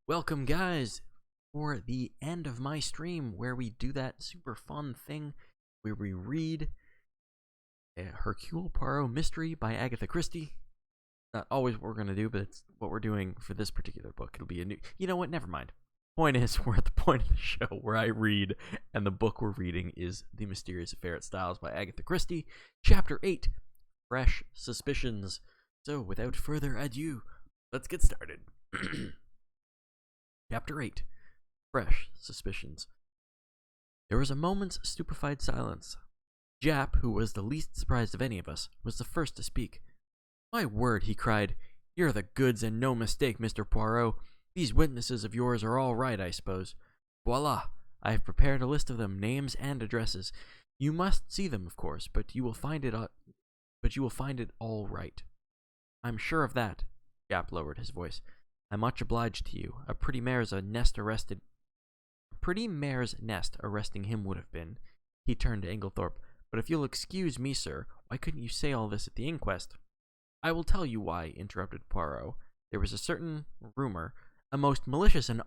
Welcome, guys, for the end of my stream where we do that super fun thing where we read a Hercule Poirot mystery by Agatha Christie. Not always what we're going to do, but it's what we're doing for this particular book. It'll be a new... You know what? Never mind. Point is, we're at the point of the show where I read, and the book we're reading is The Mysterious Affair at Styles by Agatha Christie, Chapter 8, Fresh Suspicions. So, without further ado, let's get started. Chapter 8, Fresh Suspicions. There was a moment's stupefied silence. Jap, who was the least surprised of any of us, was the first to speak. "My word," he cried. "You're the goods and no mistake, Mr. Poirot. These witnesses of yours are all right, I suppose. Voila! I have prepared a list of them, names and addresses. You must see them, of course, but you will find it all right. I'm sure of that." Jap lowered his voice. "I'm much obliged to you. A pretty mare's nest arresting him would have been." He turned to Inglethorpe. "But if you'll excuse me, sir, why couldn't you say all this at the inquest?" "I will tell you why," interrupted Poirot. "There was a certain rumor—" "A most malicious and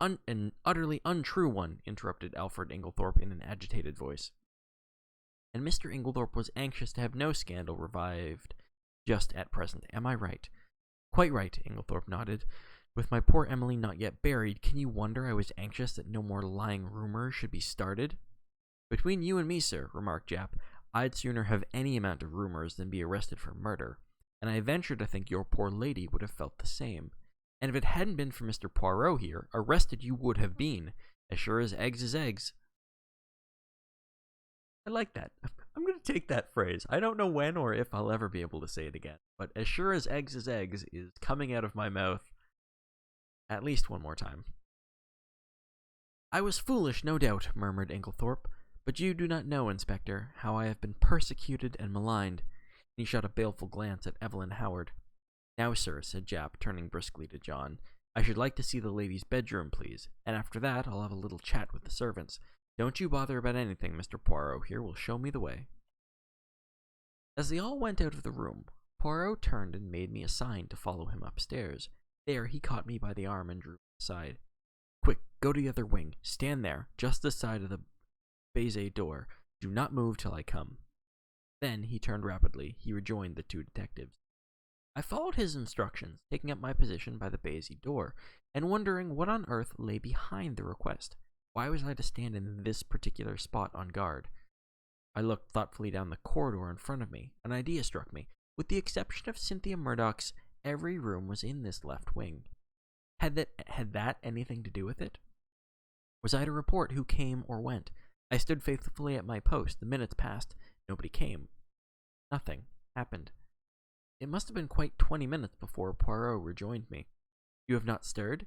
utterly untrue one," interrupted Alfred Inglethorpe in an agitated voice. "And Mr. Inglethorpe was anxious to have no scandal revived just at present. Am I right?" "Quite right," Inglethorpe nodded. "With my poor Emily not yet buried, can you wonder I was anxious that no more lying rumors should be started?" "Between you and me, sir," remarked Jap, "I'd sooner have any amount of rumors than be arrested for murder, and I venture to think your poor lady would have felt the same. And if it hadn't been for Mr. Poirot here, arrested you would have been, as sure as eggs is eggs." I like that. I'm going to take that phrase. I don't know when or if I'll ever be able to say it again, but "as sure as eggs is coming out of my mouth at least one more time. "I was foolish, no doubt," murmured Inglethorpe, "but you do not know, Inspector, how I have been persecuted and maligned." And he shot a baleful glance at Evelyn Howard. "Now, sir," said Jap, turning briskly to John, "I should like to see the lady's bedroom, please, and after that I'll have a little chat with the servants. Don't you bother about anything. Mr. Poirot here will show me the way." As they all went out of the room, Poirot turned and made me a sign to follow him upstairs. There he caught me by the arm and drew me aside. "Quick, go to the other wing. Stand there, just this side of the baize door. Do not move till I come." Then he turned rapidly. He rejoined the two detectives. I followed his instructions, taking up my position by the baize door, and wondering what on earth lay behind the request. Why was I to stand in this particular spot on guard? I looked thoughtfully down the corridor in front of me. An idea struck me. With the exception of Cynthia Murdoch's, every room was in this left wing. Had that anything to do with it? Was I to report who came or went? I stood faithfully at my post. The minutes passed. Nobody came. Nothing happened. It must have been quite 20 minutes before Poirot rejoined me. "You have not stirred?"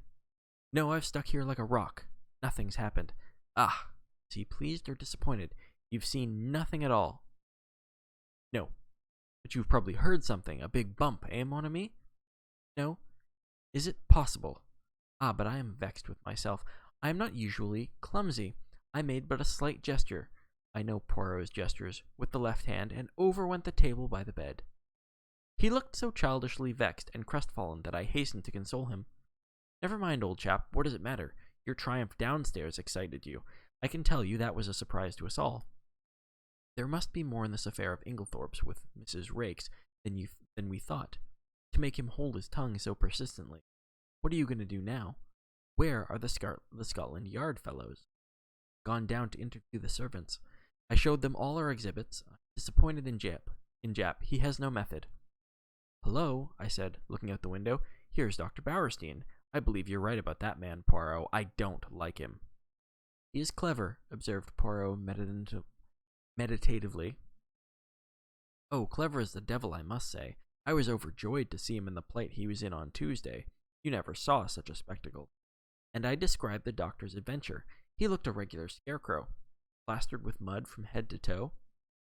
"No, I've stuck here like a rock. Nothing's happened." "Ah!" Is he pleased or disappointed? "You've seen nothing at all?" "No." "But you've probably heard something. A big bump, eh, mon ami?" "No." "Is it possible? Ah, but I am vexed with myself. I am not usually clumsy. I made but a slight gesture." I know Poirot's gestures, with the left hand, and over went the table by the bed. He looked so childishly vexed and crestfallen that I hastened to console him. "Never mind, old chap. What does it matter? Your triumph downstairs excited you. I can tell you that was a surprise to us all. There must be more in this affair of Inglethorpe's with Mrs. Raikes than we thought, to make him hold his tongue so persistently. What are you going to do now? Where are the Scotland Yard fellows?" "Gone down to interview the servants. I showed them all our exhibits. I'm disappointed in Jap. He has no method." "Hello," I said, looking out the window. "Here's Dr. Bowerstein. I believe you're right about that man, Poirot. I don't like him." "He is clever," observed Poirot meditatively. "Oh, clever as the devil, I must say. I was overjoyed to see him in the plight he was in on Tuesday. You never saw such a spectacle." And I described the doctor's adventure. He looked a regular scarecrow, plastered with mud from head to toe.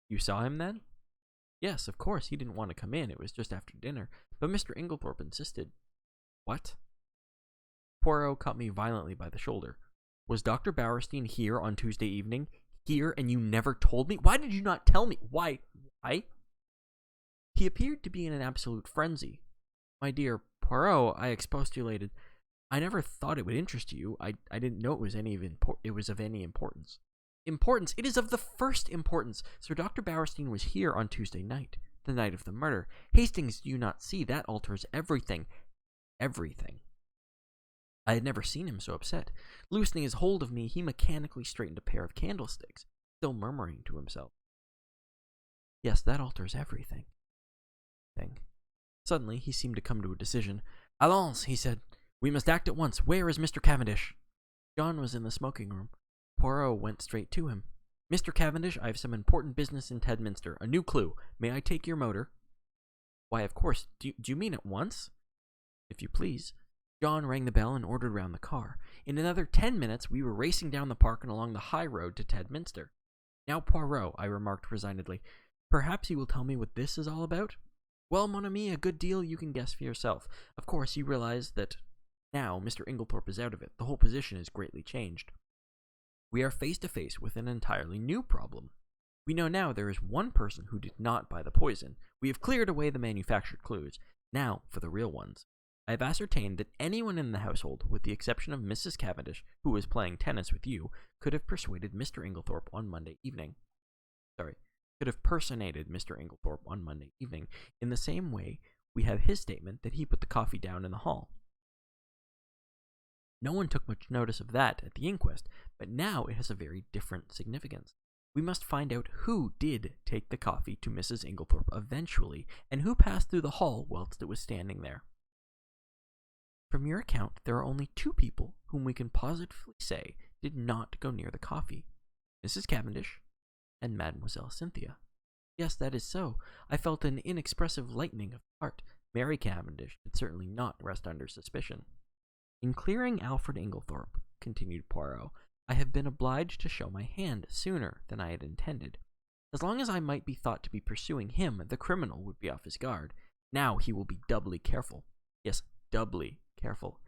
"You saw him then?" "Yes, of course. He didn't want to come in. It was just after dinner. But Mr. Inglethorpe insisted." "What?" Poirot caught me violently by the shoulder. "Was Dr. Bowerstein here on Tuesday evening? Here, and you never told me? Why did you not tell me? Why?" "He appeared to be in an absolute frenzy." "My dear Poirot," I expostulated, I never thought it would interest you. I didn't know it was of any importance. Importance? It is of the first importance. Sir Dr. Bowerstein was here on Tuesday night, the night of the murder. Hastings, do you not see? That alters everything. Everything. I had never seen him so upset. Loosening his hold of me, he mechanically straightened a pair of candlesticks, still murmuring to himself. Yes, that alters everything. Suddenly, he seemed to come to a decision. Allons, he said. We must act at once. Where is Mr. Cavendish? John was in the smoking room. Poirot went straight to him. Mr. Cavendish, I have some important business in Tedminster. A new clue. May I take your motor? Why, of course. Do you mean at once? If you please. John rang the bell and ordered round the car. In another 10 minutes, we were racing down the park and along the high road to Tedminster. Now, Poirot, I remarked resignedly, perhaps you will tell me what this is all about? Well, mon ami, a good deal you can guess for yourself. Of course, you realize that now Mr. Inglethorpe is out of it. The whole position is greatly changed. We are face to face with an entirely new problem. We know now there is one person who did not buy the poison. We have cleared away the manufactured clues. Now for the real ones. I have ascertained that anyone in the household, with the exception of Mrs. Cavendish, who was playing tennis with you, could have persuaded Mr. Inglethorpe on Monday evening. Could have personated Mr. Inglethorpe on Monday evening, in the same way we have his statement that he put the coffee down in the hall. No one took much notice of that at the inquest, but now it has a very different significance. We must find out who did take the coffee to Mrs. Inglethorpe eventually, and who passed through the hall whilst it was standing there. From your account, there are only two people whom we can positively say did not go near the coffee, Mrs. Cavendish and Mademoiselle Cynthia. Yes, that is so. I felt an inexpressive lightening of the heart. Mary Cavendish did certainly not rest under suspicion. In clearing Alfred Inglethorpe, continued Poirot, I have been obliged to show my hand sooner than I had intended. As long as I might be thought to be pursuing him, the criminal would be off his guard. Now he will be doubly careful. Yes, doubly careful.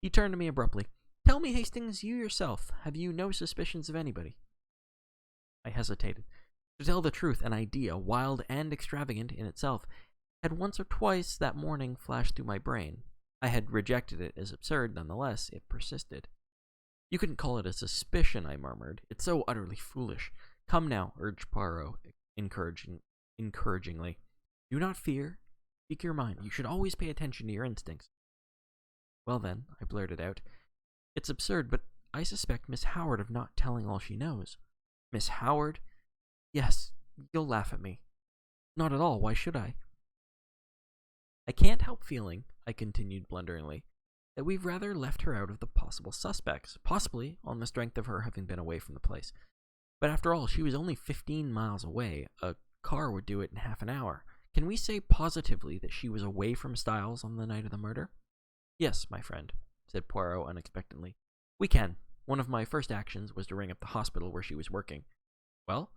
He turned to me abruptly. Tell me, Hastings, you yourself, have you no suspicions of anybody? I hesitated. To tell the truth, an idea, wild and extravagant in itself, had once or twice that morning flashed through my brain. I had rejected it as absurd, nonetheless, it persisted. You couldn't call it a suspicion, I murmured. It's so utterly foolish. Come now, urged Poirot, encouragingly. Do not fear. Speak your mind. You should always pay attention to your instincts. Well then, I blurted out, it's absurd, but I suspect Miss Howard of not telling all she knows. Miss Howard? Yes, you'll laugh at me. Not at all, why should I? I can't help feeling, I continued blunderingly, that we've rather left her out of the possible suspects, possibly on the strength of her having been away from the place. But after all, she was only 15 miles away. A car would do it in half an hour. Can we say positively that she was away from Styles on the night of the murder? Yes, my friend, said Poirot unexpectedly. We can. One of my first actions was to ring up the hospital where she was working. Well,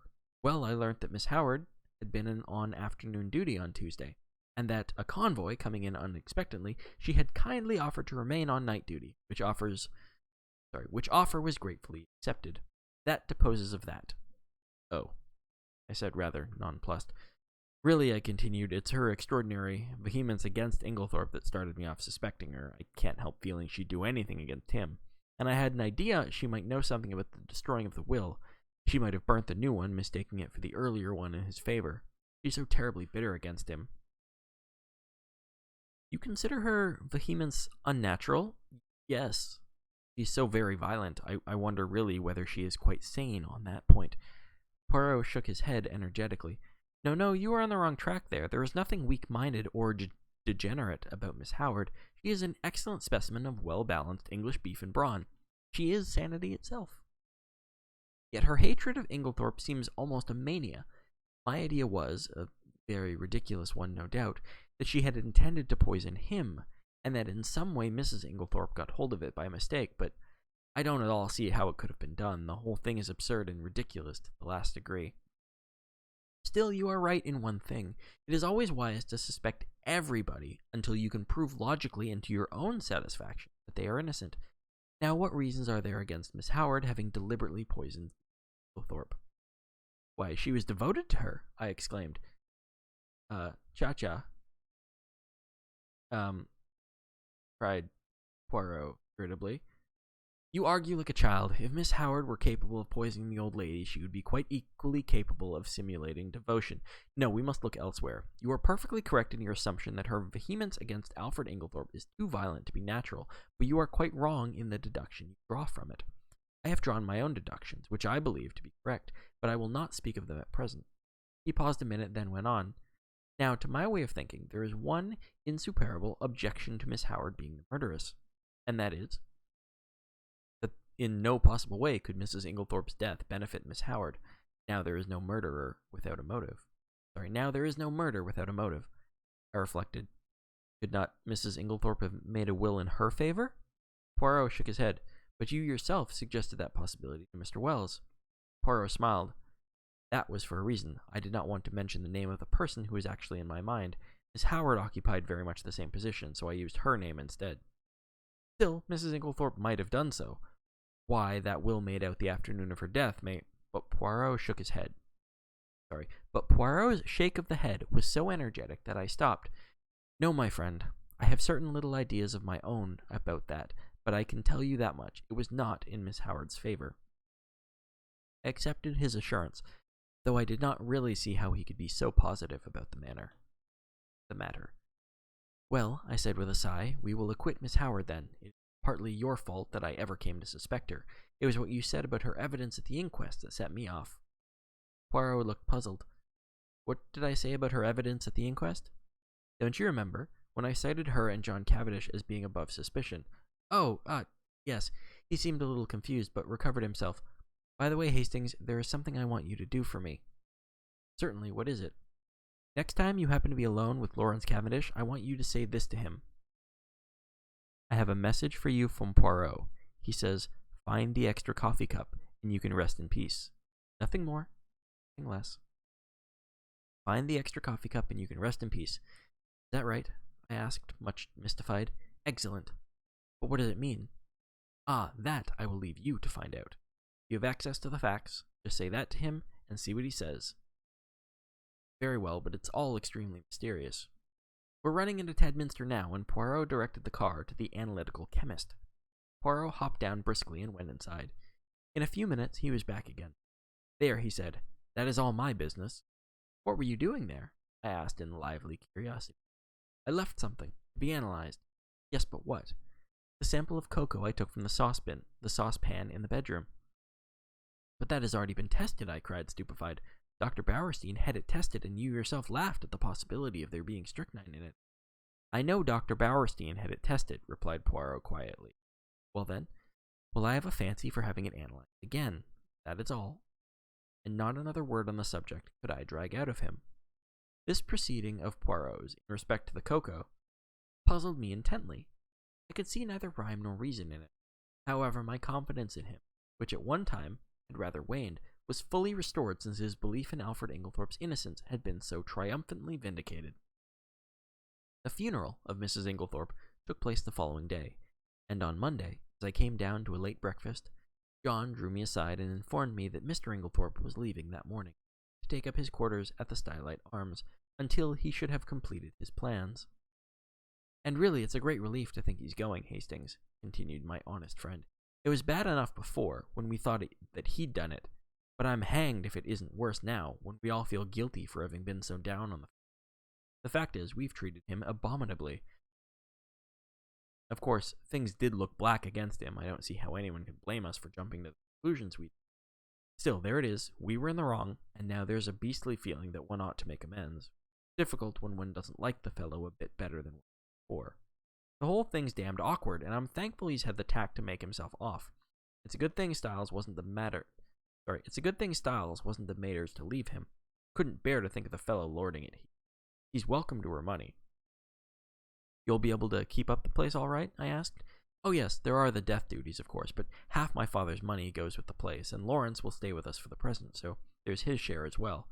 I learnt that Miss Howard had been on afternoon duty on Tuesday, and that a convoy coming in unexpectedly, she had kindly offered to remain on night duty, which offer was gratefully accepted. That deposes of that. Oh, I said rather nonplussed. Really, I continued, it's her extraordinary vehemence against Inglethorpe that started me off suspecting her. I can't help feeling she'd do anything against him. And I had an idea she might know something about the destroying of the will. She might have burnt the new one, mistaking it for the earlier one in his favor. She's so terribly bitter against him. You consider her vehemence unnatural? Yes. She's so very violent. I wonder really whether she is quite sane on that point. Poirot shook his head energetically. No, you are on the wrong track there. There is nothing weak-minded or degenerate about Miss Howard. She is an excellent specimen of well-balanced English beef and brawn. She is sanity itself. Yet her hatred of Inglethorpe seems almost a mania. My idea was, a very ridiculous one no doubt, that she had intended to poison him, and that in some way Mrs. Inglethorpe got hold of it by mistake, but I don't at all see how it could have been done. The whole thing is absurd and ridiculous to the last degree. Still, you are right in one thing. It is always wise to suspect everybody until you can prove logically and to your own satisfaction that they are innocent. Now, what reasons are there against Miss Howard having deliberately poisoned Inglethorpe? Why, she was devoted to her, I exclaimed. Cha-cha. Cried Poirot irritably. You argue like a child. If Miss Howard were capable of poisoning the old lady, she would be quite equally capable of simulating devotion. No, we must look elsewhere. You are perfectly correct in your assumption that her vehemence against Alfred Inglethorpe is too violent to be natural, but you are quite wrong in the deduction you draw from it. I have drawn my own deductions, which I believe to be correct, but I will not speak of them at present. He paused a minute, then went on. Now, to my way of thinking, there is one insuperable objection to Miss Howard being the murderess, and that is that in no possible way could Mrs. Inglethorpe's death benefit Miss Howard. Now there is no murder without a motive. I reflected. Could not Mrs. Inglethorpe have made a will in her favor? Poirot shook his head. But you yourself suggested that possibility to Mr. Wells. Poirot smiled. That was for a reason. I did not want to mention the name of the person who was actually in my mind. Miss Howard occupied very much the same position, so I used her name instead. Still, Mrs. Inglethorpe might have done so. Why, that will made out the afternoon of her death may... But Poirot shook his head. But Poirot's shake of the head was so energetic that I stopped. No, my friend, I have certain little ideas of my own about that, but I can tell you that much. It was not in Miss Howard's favor. I accepted his assurance, though I did not really see how he could be so positive about the matter. Well, I said with a sigh, we will acquit Miss Howard then. It is partly your fault that I ever came to suspect her. It was what you said about her evidence at the inquest that set me off. Poirot looked puzzled. What did I say about her evidence at the inquest? Don't you remember, when I cited her and John Cavendish as being above suspicion? Oh, yes. He seemed a little confused, but recovered himself. By the way, Hastings, there is something I want you to do for me. Certainly, what is it? Next time you happen to be alone with Lawrence Cavendish, I want you to say this to him. I have a message for you from Poirot. He says, find the extra coffee cup, and you can rest in peace. Nothing more, nothing less. Find the extra coffee cup, and you can rest in peace. Is that right? I asked, much mystified. Excellent. But what does it mean? That I will leave you to find out. You have access to the facts. Just say that to him, and see what he says. Very well, but it's all extremely mysterious. We're running into Tedminster now, and Poirot directed the car to the analytical chemist. Poirot hopped down briskly and went inside. In a few minutes, he was back again. There, he said, that is all my business. What were you doing there? I asked in lively curiosity. I left something to be analyzed. Yes, but what? The sample of cocoa I took from the saucepan in the bedroom. But that has already been tested, I cried, stupefied. Dr. Bauerstein had it tested, and you yourself laughed at the possibility of there being strychnine in it. I know Dr. Bauerstein had it tested, replied Poirot quietly. Well then, I have a fancy for having it analyzed again. That is all. And not another word on the subject could I drag out of him. This proceeding of Poirot's in respect to the cocoa puzzled me intently. I could see neither rhyme nor reason in it. However, my confidence in him, which at one time had rather waned, was fully restored since his belief in Alfred Inglethorpe's innocence had been so triumphantly vindicated. The funeral of Mrs. Inglethorpe took place the following day, and on Monday, as I came down to a late breakfast, John drew me aside and informed me that Mr. Inglethorpe was leaving that morning to take up his quarters at the Stylite Arms until he should have completed his plans. And really, it's a great relief to think he's going, Hastings, continued my honest friend. It was bad enough before, when we thought that he'd done it, but I'm hanged if it isn't worse now, when we all feel guilty for having been so down on the... The fact is, we've treated him abominably. Of course, things did look black against him. I don't see how anyone could blame us for jumping to the conclusions we... Still, there it is. We were in the wrong, and now there's a beastly feeling that one ought to make amends. Difficult when one doesn't like the fellow a bit better than before. The whole thing's damned awkward, and I'm thankful he's had the tact to make himself off. It's a good thing Styles wasn't the matters to leave him. Couldn't bear to think of the fellow lording it. He's welcome to her money. You'll be able to keep up the place all right? I asked. Oh yes, there are the death duties, of course, but half my father's money goes with the place, and Lawrence will stay with us for the present, so there's his share as well.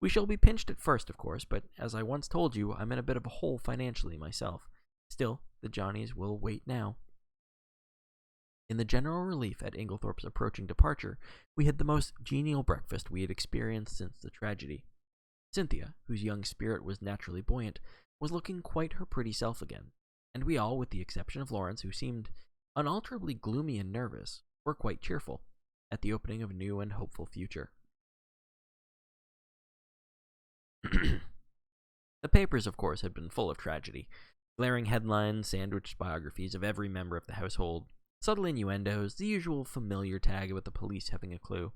We shall be pinched at first, of course, but as I once told you, I'm in a bit of a hole financially myself. Still, the Johnnies will wait now. In the general relief at Inglethorpe's approaching departure, we had the most genial breakfast we had experienced since the tragedy. Cynthia, whose young spirit was naturally buoyant, was looking quite her pretty self again, and we all, with the exception of Lawrence, who seemed unalterably gloomy and nervous, or quite cheerful, at the opening of a new and hopeful future. The papers, of course, had been full of tragedy. Glaring headlines sandwiched biographies of every member of the household, subtle innuendos, the usual familiar tag about the police having a clue.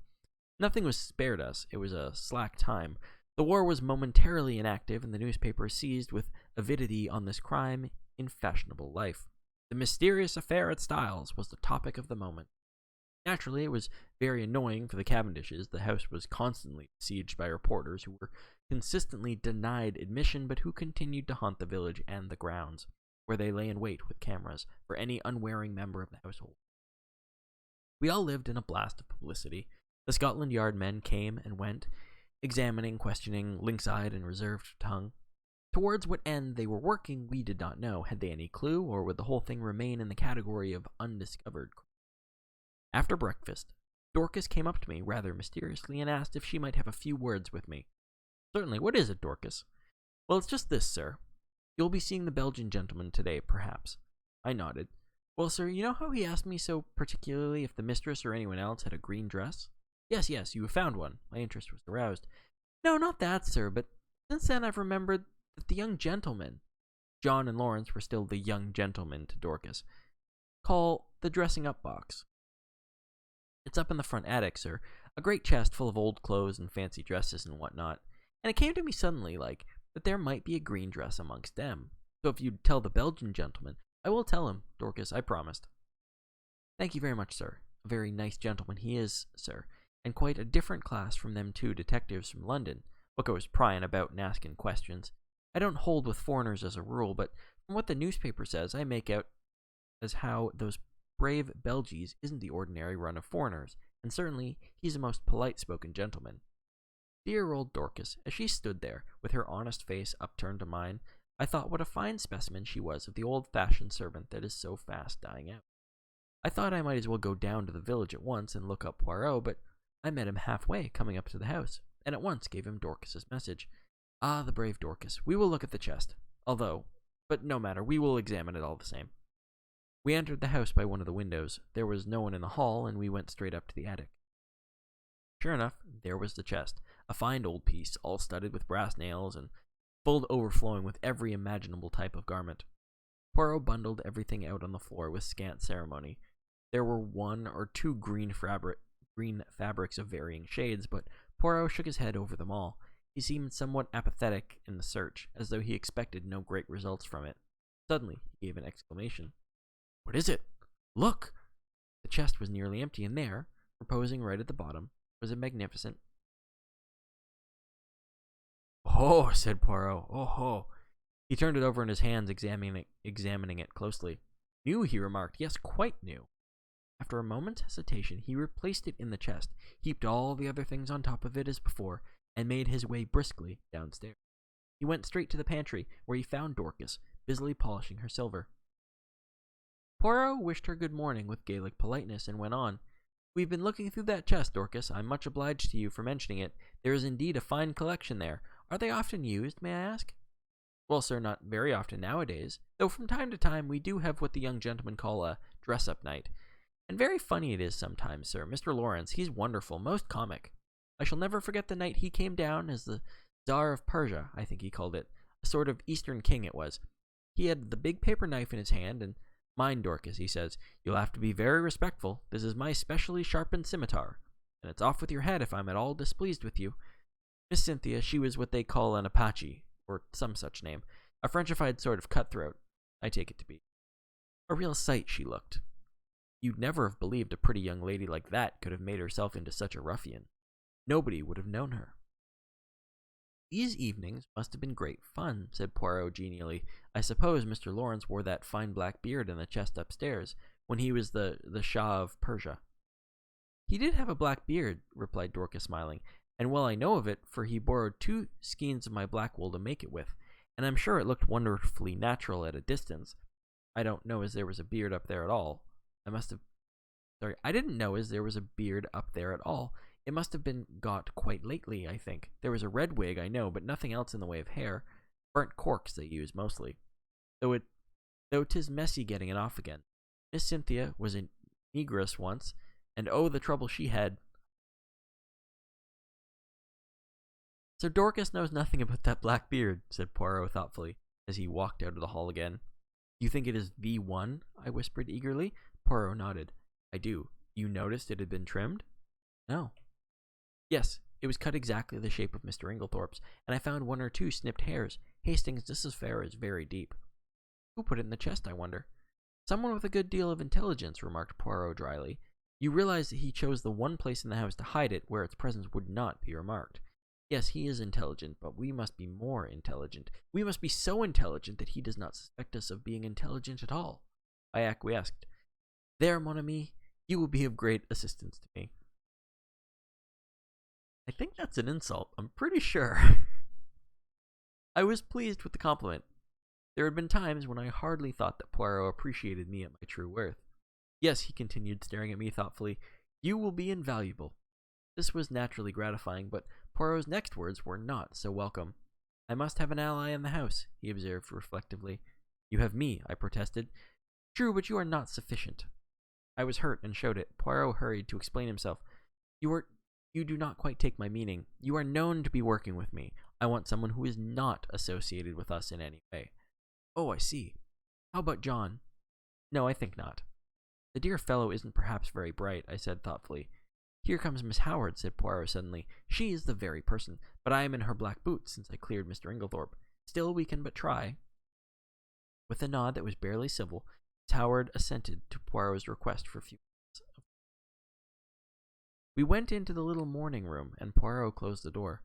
Nothing was spared us. It was a slack time. The war was momentarily inactive, and the newspapers seized with avidity on this crime in fashionable life. The mysterious affair at Styles was the topic of the moment. Naturally, it was very annoying for the Cavendishes. The house was constantly besieged by reporters who were consistently denied admission, but who continued to haunt the village and the grounds, where they lay in wait with cameras for any unwary member of the household. We all lived in a blast of publicity. The Scotland Yard men came and went, examining, questioning, lynx-eyed and reserved tongue. Towards what end they were working, we did not know. Had they any clue, or would the whole thing remain in the category of undiscovered? After breakfast, Dorcas came up to me rather mysteriously and asked if she might have a few words with me. Certainly. What is it, Dorcas? Well, it's just this, sir. You'll be seeing the Belgian gentleman today, perhaps. I nodded. Well, sir, you know how he asked me so particularly if the mistress or anyone else had a green dress? Yes, you have found one. My interest was aroused. No, not that, sir, but since then I've remembered that the young gentleman, John and Lawrence were still the young gentlemen to Dorcas, call the dressing-up box. It's up in the front attic, sir, a great chest full of old clothes and fancy dresses and whatnot, and it came to me suddenly, that there might be a green dress amongst them. So if you'd tell the Belgian gentleman, I will tell him, Dorcas, I promised. Thank you very much, sir. A very nice gentleman he is, sir, and quite a different class from them two detectives from London, what goes prying about and asking questions. I don't hold with foreigners as a rule, but from what the newspaper says, I make out as how those brave Belgies isn't the ordinary run of foreigners, and certainly he's a most polite-spoken gentleman. Dear old Dorcas, as she stood there, with her honest face upturned to mine, I thought what a fine specimen she was of the old-fashioned servant that is so fast dying out. I thought I might as well go down to the village at once and look up Poirot, but I met him halfway coming up to the house, and at once gave him Dorcas's message. Ah, the brave Dorcas, we will look at the chest, but no matter, we will examine it all the same. We entered the house by one of the windows. There was no one in the hall, and we went straight up to the attic. Sure enough, there was the chest, a fine old piece, all studded with brass nails and full overflowing with every imaginable type of garment. Poirot bundled everything out on the floor with scant ceremony. There were one or two green fabrics of varying shades, but Poirot shook his head over them all. He seemed somewhat apathetic in the search, as though he expected no great results from it. Suddenly, he gave an exclamation. What is it? Look! The chest was nearly empty, and there, reposing right at the bottom, was a magnificent... Oh, said Poirot. Oh. He turned it over in his hands, examining it closely. New, he remarked. Yes, quite new. After a moment's hesitation, he replaced it in the chest, heaped all the other things on top of it as before, and made his way briskly downstairs. He went straight to the pantry, where he found Dorcas, busily polishing her silver. Poirot wished her good morning with Gaelic politeness, and went on. We've been looking through that chest, Dorcas. I'm much obliged to you for mentioning it. There is indeed a fine collection there. Are they often used, may I ask? Well, sir, not very often nowadays, though from time to time we do have what the young gentlemen call a dress-up night. And very funny it is sometimes, sir. Mr. Lawrence, he's wonderful, most comic. I shall never forget the night he came down as the Tsar of Persia, I think he called it. A sort of Eastern king it was. He had the big paper knife in his hand, and, mind, Dorcas, he says, you'll have to be very respectful. This is my specially sharpened scimitar, and it's off with your head if I'm at all displeased with you. Miss Cynthia, she was what they call an Apache, or some such name, a Frenchified sort of cutthroat, I take it to be. A real sight she looked. You'd never have believed a pretty young lady like that could have made herself into such a ruffian. Nobody would have known her. These evenings must have been great fun, said Poirot genially. I suppose Mr. Lawrence wore that fine black beard in the chest upstairs, when he was the Shah of Persia. He did have a black beard, replied Dorcas, smiling, and well I know of it, for he borrowed 2 skeins of my black wool to make it with, and I'm sure it looked wonderfully natural at a distance. I don't know as there was a beard up there at all. I didn't know as there was a beard up there at all. It must have been got quite lately, I think. There was a red wig, I know, but nothing else in the way of hair. Burnt corks they use mostly. Though 'tis messy getting it off again. Miss Cynthia was a negress once, and oh, the trouble she had. So Dorcas knows nothing about that black beard, said Poirot thoughtfully, as he walked out of the hall again. You think it is the one? I whispered eagerly. Poirot nodded. I do. You noticed it had been trimmed? No. Yes, it was cut exactly the shape of Mr. Inglethorpe's, and I found one or two snipped hairs. Hastings' affair is very deep. Who put it in the chest, I wonder? Someone with a good deal of intelligence, remarked Poirot dryly. You realize that he chose the one place in the house to hide it where its presence would not be remarked. Yes, he is intelligent, but we must be more intelligent. We must be so intelligent that he does not suspect us of being intelligent at all. I acquiesced. There, mon ami, you will be of great assistance to me. I think that's an insult. I'm pretty sure. I was pleased with the compliment. There had been times when I hardly thought that Poirot appreciated me at my true worth. Yes, he continued, staring at me thoughtfully, you will be invaluable. This was naturally gratifying, but Poirot's next words were not so welcome. I must have an ally in the house, he observed reflectively. You have me, I protested. True, but you are not sufficient. I was hurt and showed it. Poirot hurried to explain himself. You do not quite take my meaning. You are known to be working with me. I want someone who is not associated with us in any way. Oh, I see. How about John? No, I think not. The dear fellow isn't perhaps very bright, I said thoughtfully. Here comes Miss Howard, said Poirot suddenly. She is the very person, but I am in her black boots since I cleared Mr. Inglethorpe. Still, we can but try. With a nod that was barely civil, Miss Howard assented to Poirot's request for a few minutes. We went into the little morning room, and Poirot closed the door.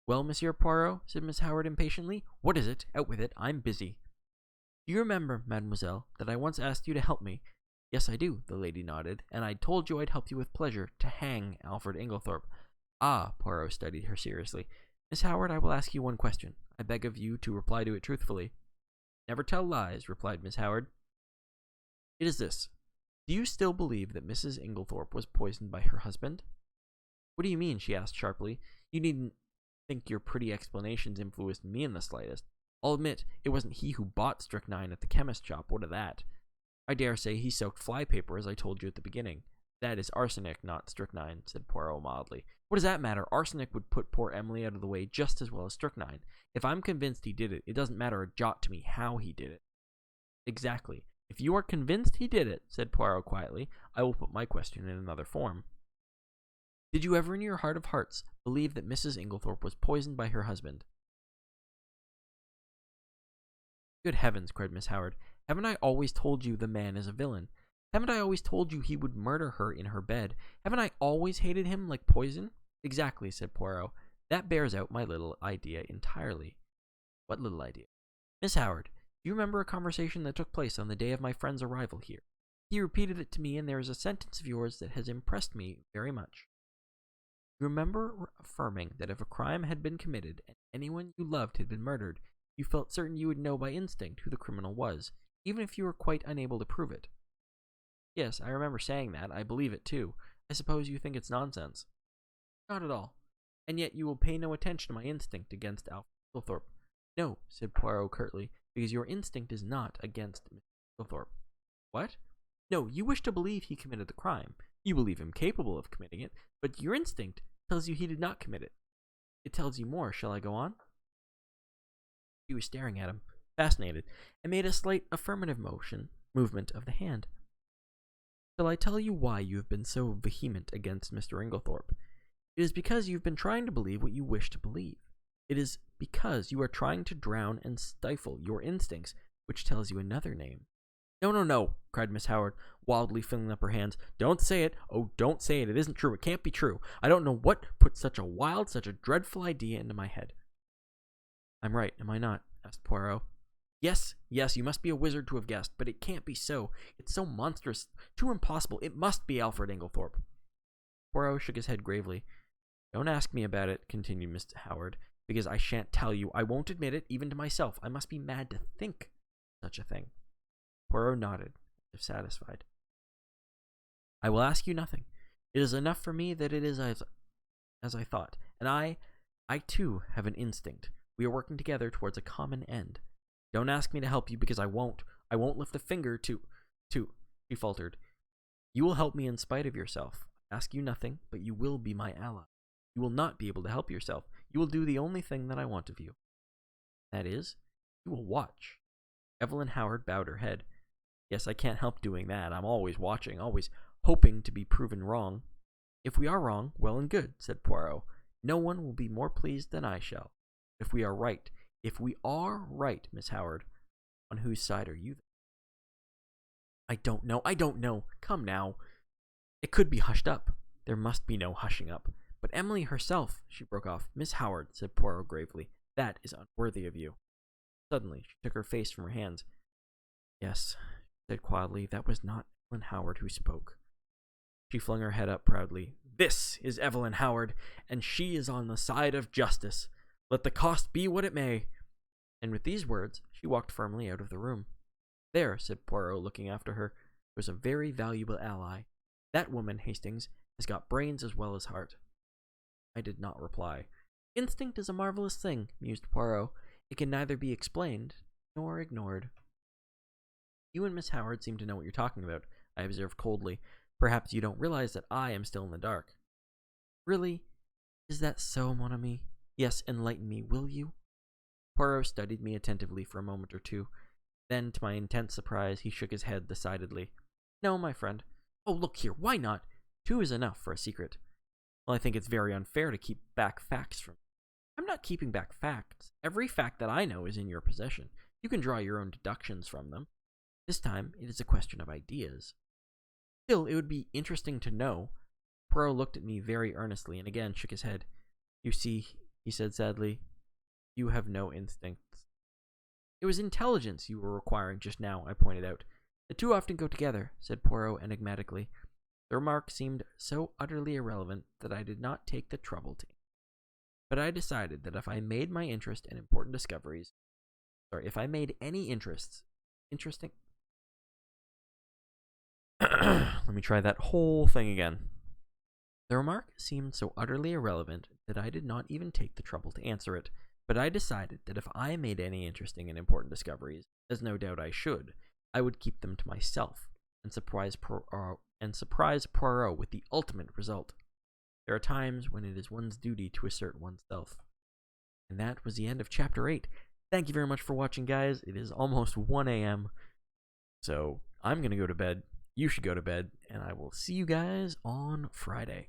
Well, Monsieur Poirot, said Miss Howard impatiently, what is it? Out with it. I'm busy. Do you remember, mademoiselle, that I once asked you to help me? Yes, I do, the lady nodded, and I told you I'd help you with pleasure to hang Alfred Inglethorpe. Ah, Poirot studied her seriously. Miss Howard, I will ask you one question. I beg of you to reply to it truthfully. Never tell lies, replied Miss Howard. It is this. Do you still believe that Mrs. Inglethorpe was poisoned by her husband? What do you mean? She asked sharply. You needn't think your pretty explanations influenced me in the slightest. I'll admit, it wasn't he who bought strychnine at the chemist shop. What of that? I dare say he soaked flypaper, as I told you at the beginning. That is arsenic, not strychnine, said Poirot mildly. What does that matter? Arsenic would put poor Emily out of the way just as well as strychnine. If I'm convinced he did it, it doesn't matter a jot to me how he did it. Exactly. If you are convinced he did it, said Poirot quietly, I will put my question in another form. Did you ever in your heart of hearts believe that Mrs. Inglethorpe was poisoned by her husband? Good heavens, cried Miss Howard. Haven't I always told you the man is a villain? Haven't I always told you he would murder her in her bed? Haven't I always hated him like poison? Exactly, said Poirot. That bears out my little idea entirely. What little idea? Miss Howard, do you remember a conversation that took place on the day of my friend's arrival here? He repeated it to me, and there is a sentence of yours that has impressed me very much. You remember affirming that if a crime had been committed and anyone you loved had been murdered, you felt certain you would know by instinct who the criminal was, even if you were quite unable to prove it. Yes, I remember saying that. I believe it, too. I suppose you think it's nonsense. Not at all. And yet you will pay no attention to my instinct against Alfred Inglethorpe. No, said Poirot curtly, because your instinct is not against Mr. Inglethorpe. What? No, you wish to believe he committed the crime. You believe him capable of committing it, but your instinct tells you he did not commit it. It tells you more. Shall I go on? She was staring at him, fascinated, and made a slight affirmative movement of the hand. Shall I tell you why you have been so vehement against Mr. Inglethorpe? It is because you have been trying to believe what you wish to believe. It is because you are trying to drown and stifle your instincts, which tells you another name. No, no, no, cried Miss Howard, wildly filling up her hands. Don't say it. Oh, don't say it. It isn't true. It can't be true. I don't know what put such a wild, such a dreadful idea into my head. I'm right, am I not? Asked Poirot. Yes, yes, you must be a wizard to have guessed, but it can't be so. It's so monstrous, too impossible. It must be Alfred Inglethorpe. Poirot shook his head gravely. Don't ask me about it, continued Miss Howard, because I shan't tell you. I won't admit it, even to myself. I must be mad to think such a thing. Poirot nodded, as if satisfied. I will ask you nothing. It is enough for me that it is as I thought, and I too have an instinct. We are working together towards a common end. Don't ask me to help you, because I won't. I won't lift a finger to. She faltered. You will help me in spite of yourself. I ask you nothing, but you will be my ally. You will not be able to help yourself. You will do the only thing that I want of you. That is, you will watch. Evelyn Howard bowed her head. Yes, I can't help doing that. I'm always watching, always hoping to be proven wrong. If we are wrong, well and good, said Poirot. No one will be more pleased than I shall. If we are right, Miss Howard, on whose side are you then? I don't know. Come now. It could be hushed up. There must be no hushing up. But Emily herself, she broke off. Miss Howard, said Poirot gravely, that is unworthy of you. Suddenly, she took her face from her hands. Yes, she said quietly, that was not Evelyn Howard who spoke. She flung her head up proudly. This is Evelyn Howard, and she is on the side of justice. Let the cost be what it may. And with these words, she walked firmly out of the room. There, said Poirot, looking after her, was a very valuable ally. That woman, Hastings, has got brains as well as heart. I did not reply. Instinct is a marvelous thing, mused Poirot. It can neither be explained nor ignored. You and Miss Howard seem to know what you're talking about, I observed coldly. Perhaps you don't realize that I am still in the dark. Really? Is that so, mon ami? Yes, enlighten me, will you? Poirot studied me attentively for a moment or two. Then, to my intense surprise, he shook his head decidedly. No, my friend. Oh, look here, why not? 2 is enough for a secret. Well, I think it's very unfair to keep back facts from you. I'm not keeping back facts. Every fact that I know is in your possession. You can draw your own deductions from them. This time, it is a question of ideas. Still, it would be interesting to know. Poirot looked at me very earnestly and again shook his head. You see, he said sadly, you have no instincts. It was intelligence you were requiring just now, I pointed out. The 2 often go together, said Poirot enigmatically. The remark seemed so utterly irrelevant that I did not take the trouble to. But I decided that if I made my interest in important discoveries, if I made any interests interesting. Let me try that whole thing again. The remark seemed so utterly irrelevant that I did not even take the trouble to answer it, but I decided that if I made any interesting and important discoveries, as no doubt I should, I would keep them to myself and surprise Poirot with the ultimate result. There are times when it is one's duty to assert oneself. And that was the end of Chapter 8. Thank you very much for watching, guys. It is almost 1 a.m., so I'm going to go to bed. You should go to bed, and I will see you guys on Friday.